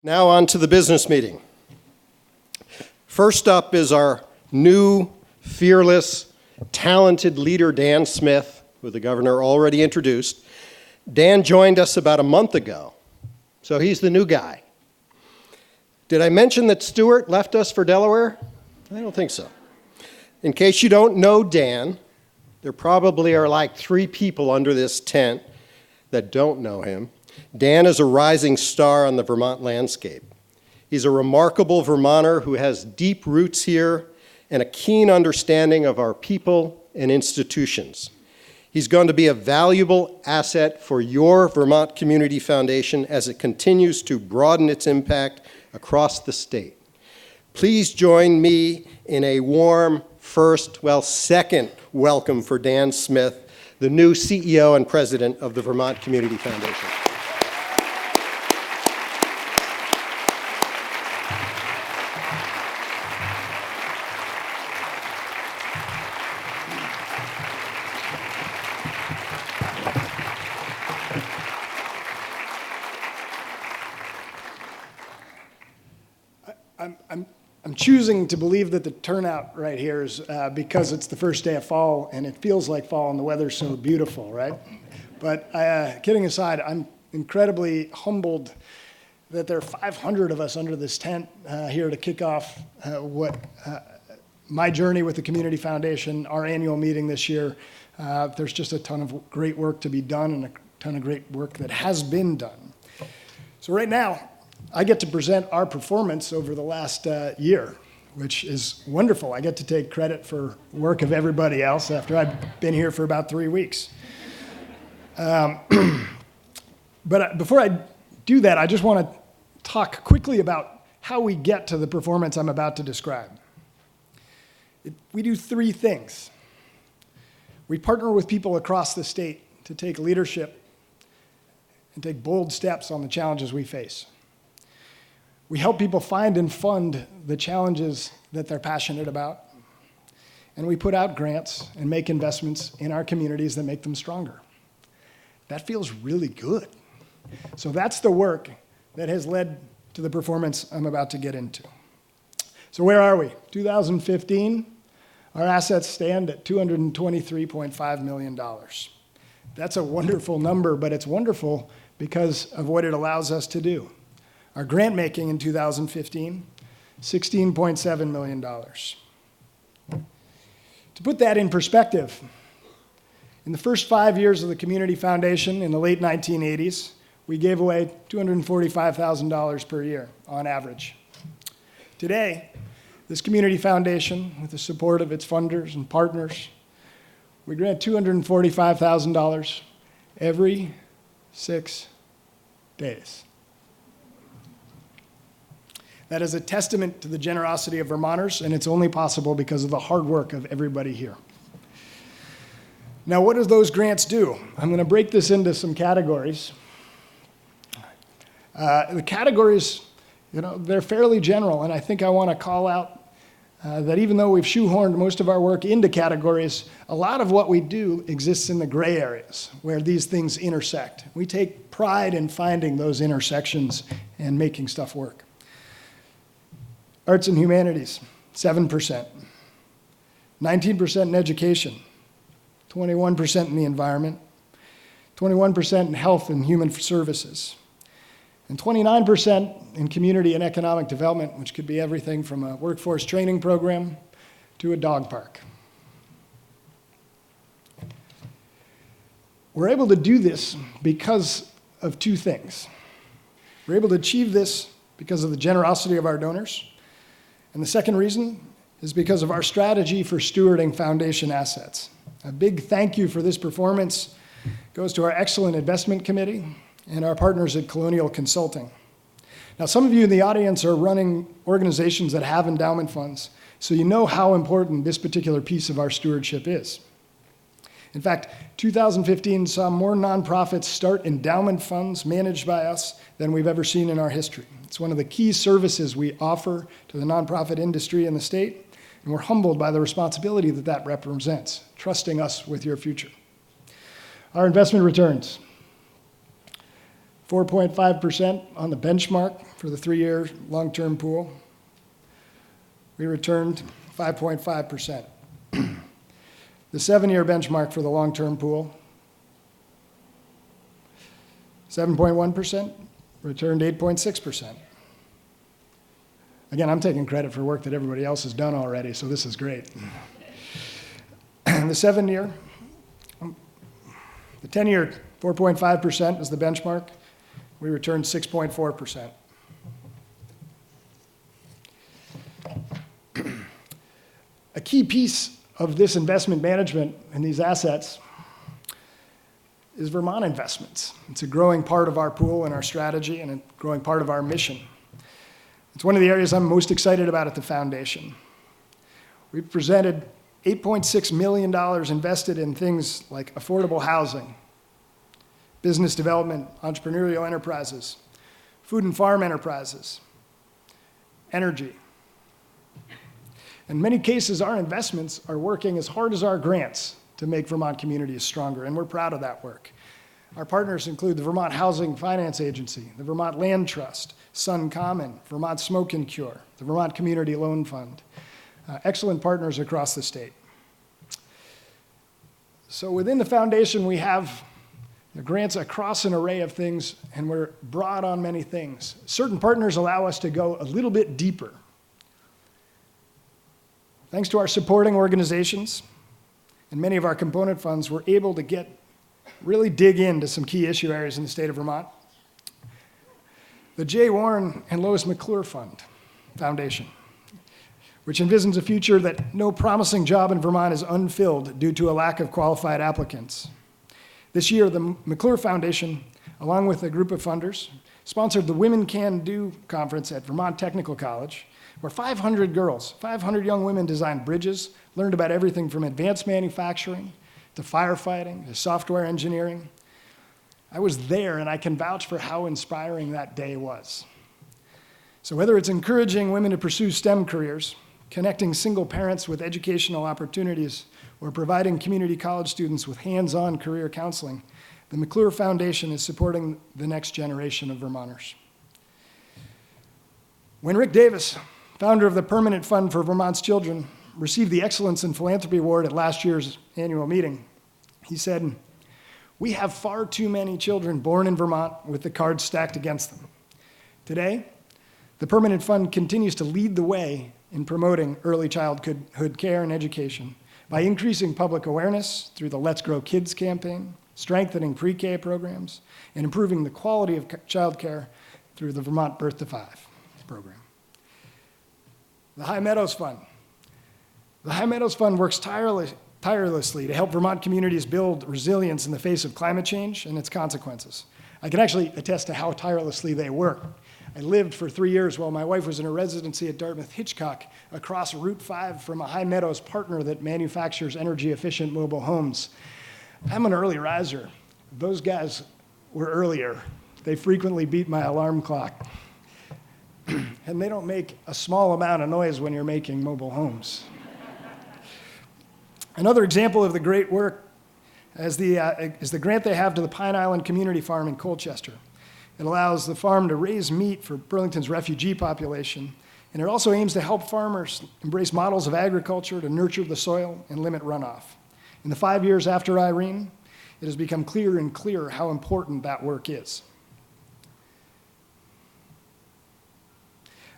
Now on to the business meeting. First up is our new, fearless, talented leader, Dan Smith, who the governor already introduced. Dan joined us about a month ago, so he's the new guy. Did I mention that Stuart left us for Delaware? I don't think so. In case you don't know Dan, there probably are like 3 people under this tent that don't know him. Dan is a rising star on the Vermont landscape. He's a remarkable Vermonter who has deep roots here and a keen understanding of our people and institutions. He's going to be a valuable asset for your Vermont Community Foundation as it continues to broaden its impact across the state. Please join me in a warm second welcome for Dan Smith, the new CEO and president of the Vermont Community Foundation. I'm choosing to believe that the turnout right here is because it's the first day of fall and it feels like fall and the weather's so beautiful, right? But kidding aside, I'm incredibly humbled that there are 500 of us under this tent here to kick off my journey with the Community Foundation, our annual meeting this year. There's just a ton of great work to be done and a ton of great work that has been done. So right now, I get to present our performance over the last year, which is wonderful. I get to take credit for work of everybody else after I've been here for about 3 weeks. But before I do that, I just want to talk quickly about how we get to the performance I'm about to describe. We do 3 things. We partner with people across the state to take leadership and take bold steps on the challenges we face. We help people find and fund the challenges that they're passionate about. And we put out grants and make investments in our communities that make them stronger. That feels really good. So that's the work that has led to the performance I'm about to get into. So where are we? 2015, our assets stand at $223.5 million. That's a wonderful number, but it's wonderful because of what it allows us to do. Our grant making in 2015, $16.7 million. To put that in perspective, in the first 5 years of the Community Foundation in the late 1980s, we gave away $245,000 per year on average. Today, this Community Foundation, with the support of its funders and partners, we grant $245,000 every 6 days. That is a testament to the generosity of Vermonters, and it's only possible because of the hard work of everybody here. Now, what do those grants do? I'm going to break this into some categories. The categories, they're fairly general, and I think I want to call out that even though we've shoehorned most of our work into categories, a lot of what we do exists in the gray areas where these things intersect. We take pride in finding those intersections and making stuff work. Arts and humanities, 7%. 19% in education, 21% in the environment, 21% in health and human services, and 29% in community and economic development, which could be everything from a workforce training program to a dog park. We're able to do this because of 2 things. We're able to achieve this because of the generosity of our donors. And the second reason is because of our strategy for stewarding foundation assets. A big thank you for this performance goes to our excellent investment committee and our partners at Colonial Consulting. Now, some of you in the audience are running organizations that have endowment funds, so you know how important this particular piece of our stewardship is. In fact, 2015 saw more nonprofits start endowment funds managed by us than we've ever seen in our history. It's one of the key services we offer to the nonprofit industry in the state, and we're humbled by the responsibility that that represents, trusting us with your future. Our investment returns. 4.5% on the benchmark for the 3-year long-term pool. We returned 5.5%. The 7-year benchmark for the long-term pool, 7.1%, returned 8.6%. Again, I'm taking credit for work that everybody else has done already, so this is great. The 7-year, the 10-year, 4.5% is the benchmark. We returned 6.4%. A key piece of this investment management and these assets is Vermont investments. It's a growing part of our pool and our strategy and a growing part of our mission. It's one of the areas I'm most excited about at the foundation. We've presented $8.6 million invested in things like affordable housing, business development, entrepreneurial enterprises, food and farm enterprises, energy. In many cases, our investments are working as hard as our grants to make Vermont communities stronger, and we're proud of that work. Our partners include the Vermont Housing Finance Agency, the Vermont Land Trust, Sun Common, Vermont Smoke and Cure, the Vermont Community Loan Fund. Excellent partners across the state. So within the foundation, we have grants across an array of things, and we're broad on many things. Certain partners allow us to go a little bit deeper. Thanks to our supporting organizations and many of our component funds, we're able to really dig into some key issue areas in the state of Vermont. The J. Warren and Lois McClure Foundation, which envisions a future that no promising job in Vermont is unfilled due to a lack of qualified applicants. This year, the McClure Foundation, along with a group of funders, sponsored the Women Can Do conference at Vermont Technical College, where 500 girls, 500 young women designed bridges, learned about everything from advanced manufacturing to firefighting to software engineering. I was there, and I can vouch for how inspiring that day was. So whether it's encouraging women to pursue STEM careers, connecting single parents with educational opportunities, or providing community college students with hands-on career counseling, the McClure Foundation is supporting the next generation of Vermonters. When Rick Davis, founder of the Permanent Fund for Vermont's Children, received the Excellence in Philanthropy Award at last year's annual meeting, he said, "We have far too many children born in Vermont with the cards stacked against them. Today, the Permanent Fund continues to lead the way in promoting early childhood care and education by increasing public awareness through the Let's Grow Kids campaign, strengthening pre-K programs, and improving the quality of child care through the Vermont Birth to 5 program." The High Meadows Fund. The High Meadows Fund works tirelessly to help Vermont communities build resilience in the face of climate change and its consequences. I can actually attest to how tirelessly they work. I lived for 3 years while my wife was in a residency at Dartmouth-Hitchcock across Route 5 from a High Meadows partner that manufactures energy-efficient mobile homes. I'm an early riser. Those guys were earlier. They frequently beat my alarm clock. And they don't make a small amount of noise when you're making mobile homes. Another example of the great work is the grant they have to the Pine Island Community Farm in Colchester. It allows the farm to raise meat for Burlington's refugee population, and it also aims to help farmers embrace models of agriculture to nurture the soil and limit runoff. In the 5 years after Irene, it has become clearer and clearer how important that work is.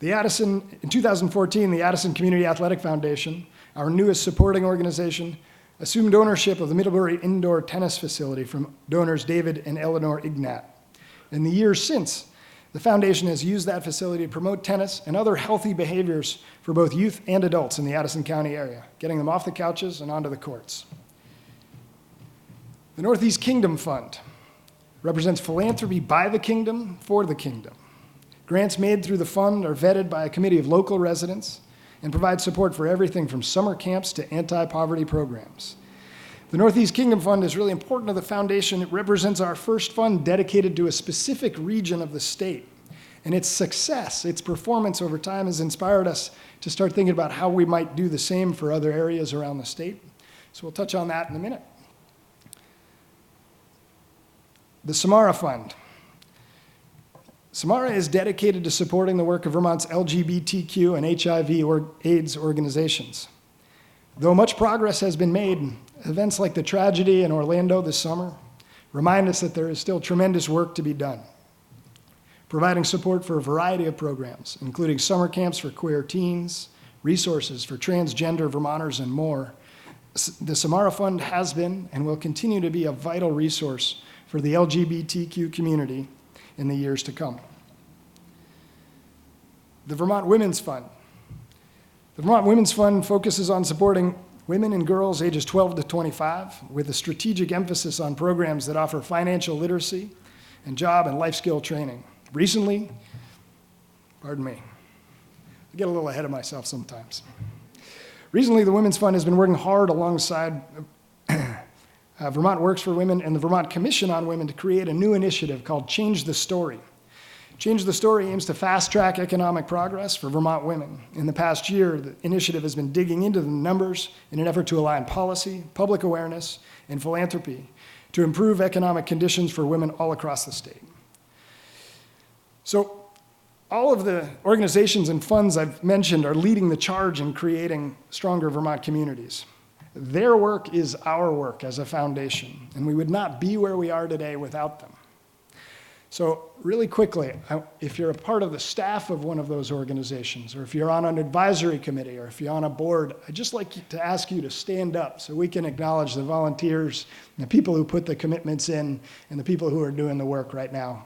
In 2014, the Addison Community Athletic Foundation, our newest supporting organization, assumed ownership of the Middlebury Indoor Tennis Facility from donors David and Eleanor Ignat. In the years since, the foundation has used that facility to promote tennis and other healthy behaviors for both youth and adults in the Addison County area, getting them off the couches and onto the courts. The Northeast Kingdom Fund represents philanthropy by the kingdom for the kingdom. Grants made through the fund are vetted by a committee of local residents and provide support for everything from summer camps to anti-poverty programs. The Northeast Kingdom Fund is really important to the foundation. It represents our first fund dedicated to a specific region of the state. And its success, its performance over time has inspired us to start thinking about how we might do the same for other areas around the state. So we'll touch on that in a minute. The Samara Fund. Samara is dedicated to supporting the work of Vermont's LGBTQ and HIV/AIDS organizations. Though much progress has been made, events like the tragedy in Orlando this summer remind us that there is still tremendous work to be done. Providing support for a variety of programs, including summer camps for queer teens, resources for transgender Vermonters, and more, the Samara Fund has been and will continue to be a vital resource for the LGBTQ community in the years to come. The Vermont Women's Fund. The Vermont Women's Fund focuses on supporting women and girls ages 12 to 25 with a strategic emphasis on programs that offer financial literacy and job and life skill training. Recently, I get a little ahead of myself sometimes. Recently, the Women's Fund has been working hard alongside Vermont Works for Women and the Vermont Commission on Women to create a new initiative called Change the Story. Change the Story aims to fast-track economic progress for Vermont women. In the past year, the initiative has been digging into the numbers in an effort to align policy, public awareness, and philanthropy to improve economic conditions for women all across the state. So, all of the organizations and funds I've mentioned are leading the charge in creating stronger Vermont communities. Their work is our work as a foundation, and we would not be where we are today without them. So really quickly, if you're a part of the staff of one of those organizations, or if you're on an advisory committee, or if you're on a board, I'd just like to ask you to stand up so we can acknowledge the volunteers, and the people who put the commitments in, and the people who are doing the work right now.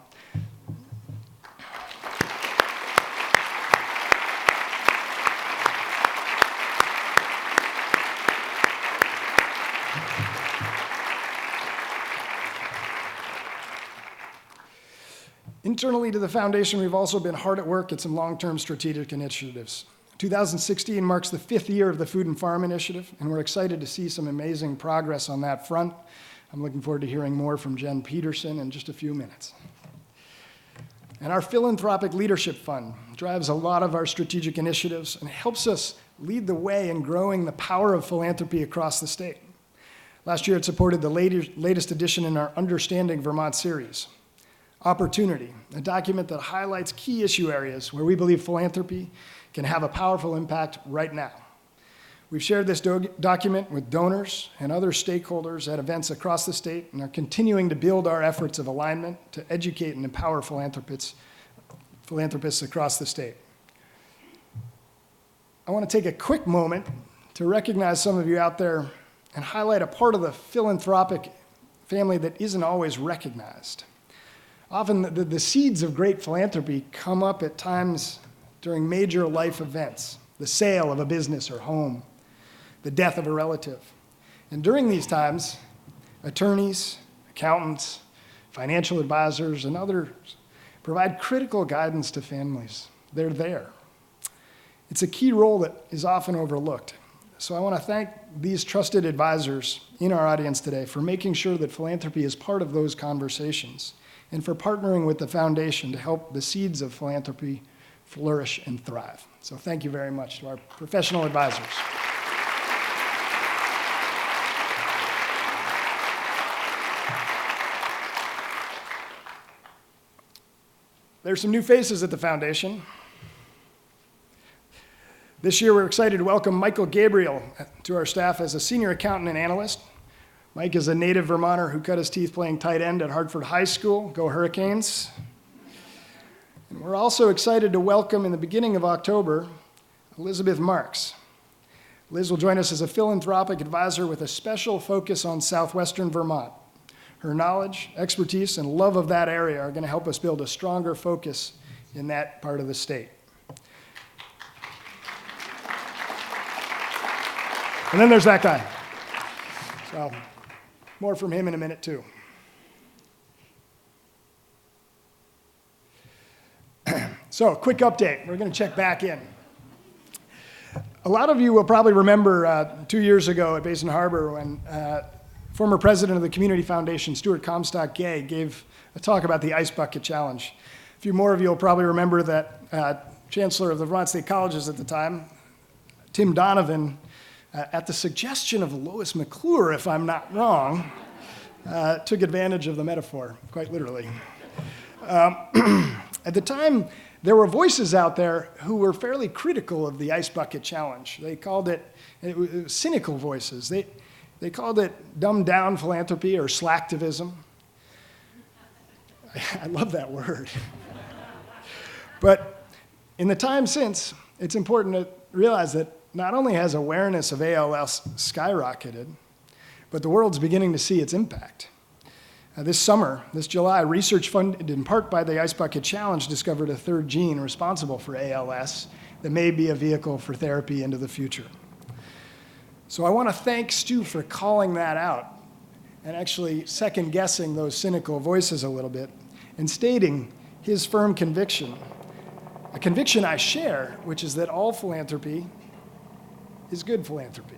Internally to the foundation, we've also been hard at work at some long-term strategic initiatives. 2016 marks the 5th year of the Food and Farm Initiative, and we're excited to see some amazing progress on that front. I'm looking forward to hearing more from Jen Peterson in just a few minutes. And our Philanthropic Leadership Fund drives a lot of our strategic initiatives and helps us lead the way in growing the power of philanthropy across the state. Last year, it supported the latest edition in our Understanding Vermont series. Opportunity, a document that highlights key issue areas where we believe philanthropy can have a powerful impact right now. We've shared this document with donors and other stakeholders at events across the state and are continuing to build our efforts of alignment to educate and empower philanthropists across the state. I want to take a quick moment to recognize some of you out there and highlight a part of the philanthropic family that isn't always recognized. Often the seeds of great philanthropy come up at times during major life events, the sale of a business or home, the death of a relative. And during these times, attorneys, accountants, financial advisors, and others provide critical guidance to families. They're there. It's a key role that is often overlooked. So I want to thank these trusted advisors in our audience today for making sure that philanthropy is part of those conversations, and for partnering with the foundation to help the seeds of philanthropy flourish and thrive. So thank you very much to our professional advisors. There's some new faces at the foundation. This year, we're excited to welcome Michael Gabriel to our staff as a senior accountant and analyst. Mike is a native Vermonter who cut his teeth playing tight end at Hartford High School. Go Hurricanes. And we're also excited to welcome in the beginning of October, Elizabeth Marks. Liz will join us as a philanthropic advisor with a special focus on southwestern Vermont. Her knowledge, expertise, and love of that area are going to help us build a stronger focus in that part of the state. And then there's that guy. So, more from him in a minute, too. So, quick update. We're going to check back in. A lot of you will probably remember 2 years ago at Basin Harbor when former president of the Community Foundation, Stuart Comstock-Gay, gave a talk about the Ice Bucket Challenge. A few more of you will probably remember that Chancellor of the Vermont State Colleges at the time, Tim Donovan, at the suggestion of Lois McClure, if I'm not wrong, took advantage of the metaphor, quite literally. At the time, there were voices out there who were fairly critical of the Ice Bucket Challenge. They called it was cynical voices. They called it dumbed-down philanthropy or slacktivism. I love that word. But in the time since, it's important to realize that not only has awareness of ALS skyrocketed, but the world's beginning to see its impact. This summer, this July, research funded in part by the Ice Bucket Challenge discovered a third gene responsible for ALS that may be a vehicle for therapy into the future. So I want to thank Stu for calling that out and actually second-guessing those cynical voices a little bit and stating his firm conviction, a conviction I share, which is that all philanthropy is good philanthropy.